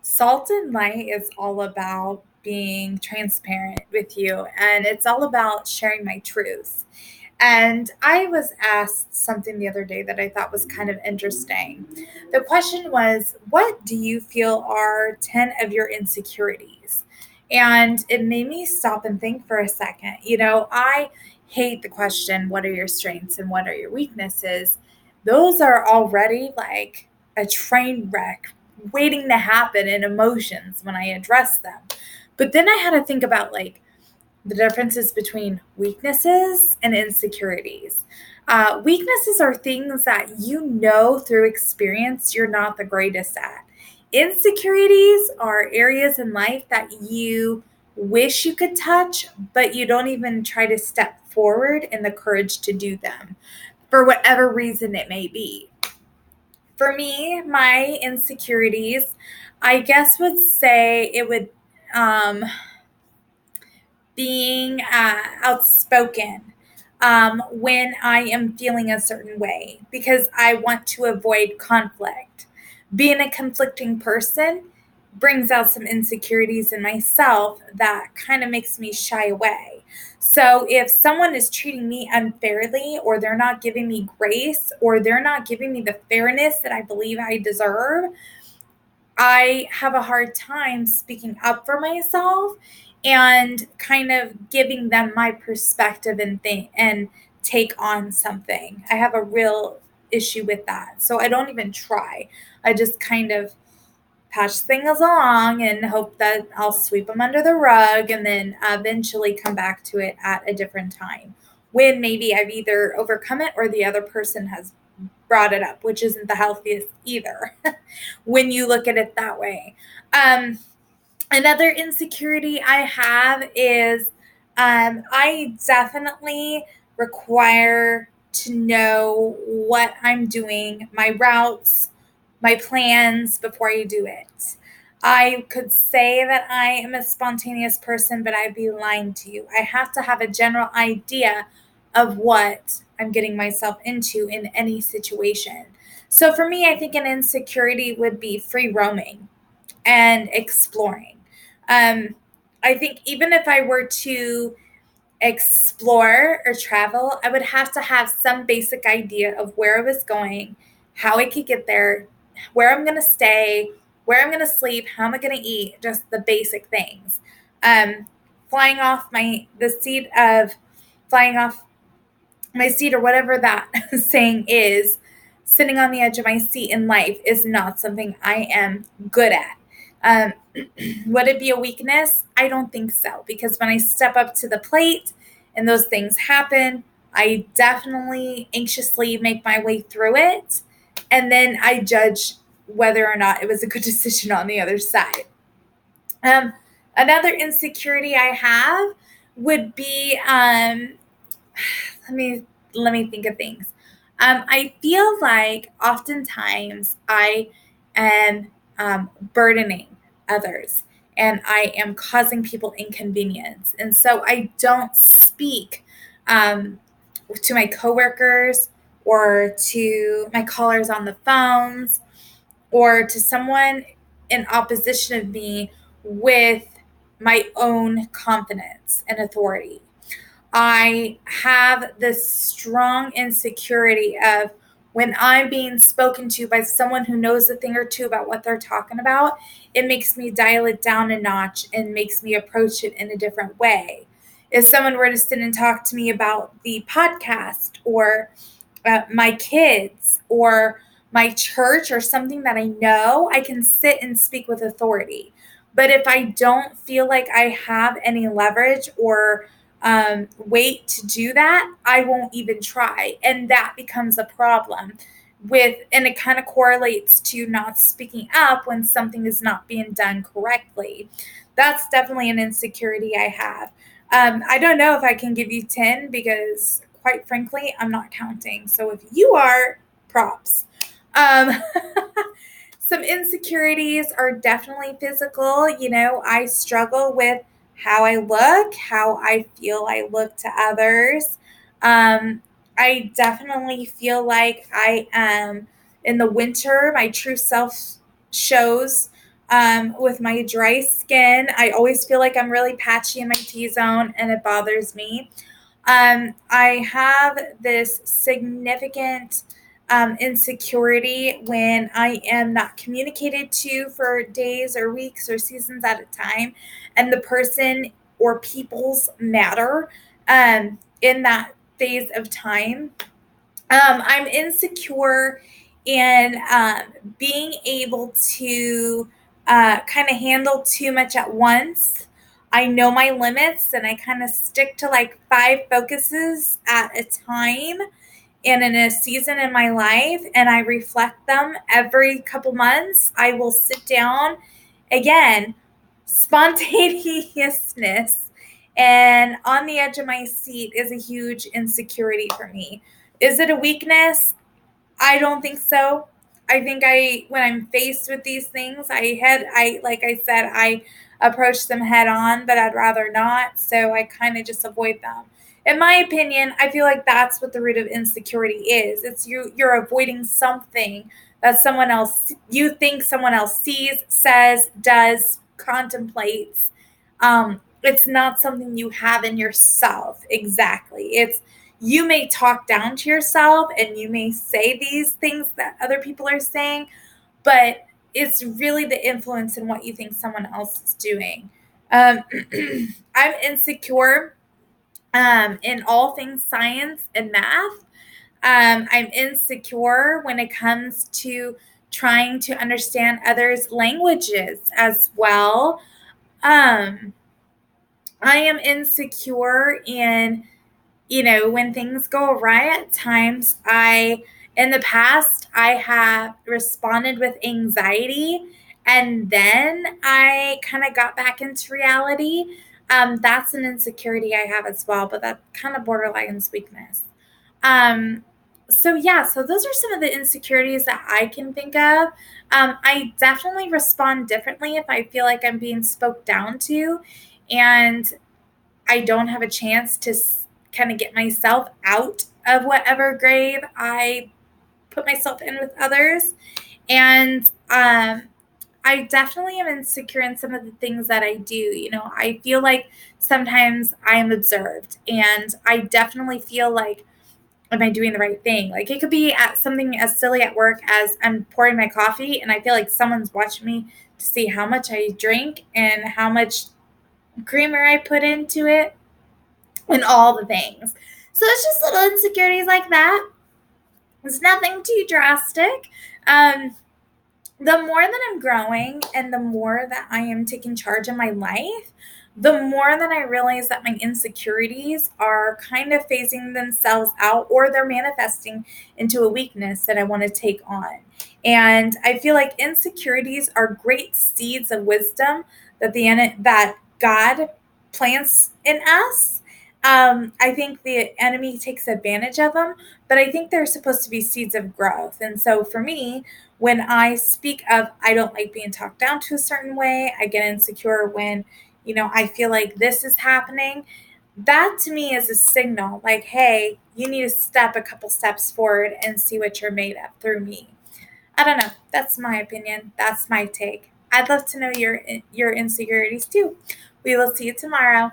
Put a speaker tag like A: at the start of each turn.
A: Salt and Light is all about being transparent with you, and it's all about sharing my truths. And I was asked something the other day that I thought was kind of interesting. The question was, what do you feel are 10 of your insecurities? And it made me stop and think for a second. I hate the question, what are your strengths and what are your weaknesses? Those are already like a train wreck waiting to happen in emotions when I address them. But then I had to think about the differences between weaknesses and insecurities. Weaknesses are things that you know through experience you're not the greatest at. Insecurities are areas in life that you wish you could touch, but you don't even try to step forward in the courage to do them for whatever reason it may be. For me, my insecurities, I guess would say it would being outspoken when I am feeling a certain way because I want to avoid conflict. Being a conflicting person brings out some insecurities in myself that kind of makes me shy away. So if someone is treating me unfairly, or they're not giving me grace, or they're not giving me the fairness that I believe I deserve, I have a hard time speaking up for myself and kind of giving them my perspective and take on something. I have a real issue with that. So I don't even try. I just kind of patch things along and hope that I'll sweep them under the rug and then eventually come back to it at a different time when maybe I've either overcome it or the other person has brought it up, which isn't the healthiest either when you look at it that way. Um, Another insecurity I have is I definitely require to know what I'm doing, my routes, my plans before I do it. I could say that I am a spontaneous person, but I'd be lying to you. I have to have a general idea of what I'm getting myself into in any situation. So for me, I think an insecurity would be free roaming and exploring. Um, I think even if I were to explore or travel, I would have to have some basic idea of where I was going, how I could get there, where I'm going to stay, where I'm going to sleep, how am I going to eat, just the basic things. Um, flying off the seat of flying off my seat or whatever that saying is, sitting on the edge of my seat in life is not something I am good at. Um, would it be a weakness? I don't think so, because when I step up to the plate and those things happen, I definitely anxiously make my way through it. And then I judge whether or not it was a good decision on the other side. Um, Another insecurity I have would be let me let me think of things. I feel like oftentimes I am burdening others and I am causing people inconvenience, and so I don't speak um, to my coworkers or to my callers on the phones or to someone in opposition of me with my own confidence and authority. I have this strong insecurity of when I'm being spoken to by someone who knows a thing or two about what they're talking about, it makes me dial it down a notch and makes me approach it in a different way. If someone were to sit and talk to me about the podcast or my kids or my church or something that I know, I can sit and speak with authority. But if I don't feel like I have any leverage or weight to do that, I won't even try. And that becomes a problem and it kind of correlates to not speaking up when something is not being done correctly. That's definitely an insecurity I have. I don't know if I can give you 10 because, quite frankly, I'm not counting. So if you are, props. Um, some insecurities are definitely physical. I struggle with how I look, how I feel I look to others. Um, I definitely feel like I am in the winter, my true self shows With my dry skin, I always feel like I'm really patchy in my T-zone and it bothers me. I have this significant insecurity when I am not communicated to for days or weeks or seasons at a time, and the person or peoples matter in that phase of time. I'm insecure in being able to kind of handle too much at once. I know my limits and I kind of stick to like 5 focuses at a time and in a season in my life, and I reflect them every couple months. I will sit down again, spontaneousness and on the edge of my seat is a huge insecurity for me. Is it a weakness? I don't think so. I think when I'm faced with these things, like I said, I approach them head on, but I'd rather not. So I kind of just avoid them. In my opinion, I feel like that's what the root of insecurity is. It's you're avoiding something that you think someone else sees, says, does, contemplates. It's not something you have in yourself exactly. You may talk down to yourself and you may say these things that other people are saying, but it's really the influence in what you think someone else is doing. I'm insecure in all things science and math. I'm insecure when it comes to trying to understand others' languages as well. Um, I am insecure in when things go awry at times, in the past, I have responded with anxiety and then I kind of got back into reality. That's an insecurity I have as well, but that kind of borderlines weakness. Um, so those are some of the insecurities that I can think of. I definitely respond differently if I feel like I'm being spoke down to and I don't have a chance to kind of get myself out of whatever grave I put myself in with others. And I definitely am insecure in some of the things that I do. I feel like sometimes I am observed, and I definitely feel like, am I doing the right thing? Like it could be at something as silly at work as I'm pouring my coffee, and I feel like someone's watching me to see how much I drink and how much creamer I put into it and all the things. So it's just little insecurities like that. It's nothing too drastic. Um, the more that I'm growing and the more that I am taking charge of my life, the more that I realize that my insecurities are kind of phasing themselves out or they're manifesting into a weakness that I want to take on. And I feel like insecurities are great seeds of wisdom that God plants in us. I think the enemy takes advantage of them, but I think they're supposed to be seeds of growth. And so for me, when I speak of I don't like being talked down to a certain way, I get insecure when, I feel like this is happening. That to me is a signal like, hey, you need to step a couple steps forward and see what you're made of through me. I don't know. That's my opinion. That's my take. I'd love to know your insecurities too. We will see you tomorrow.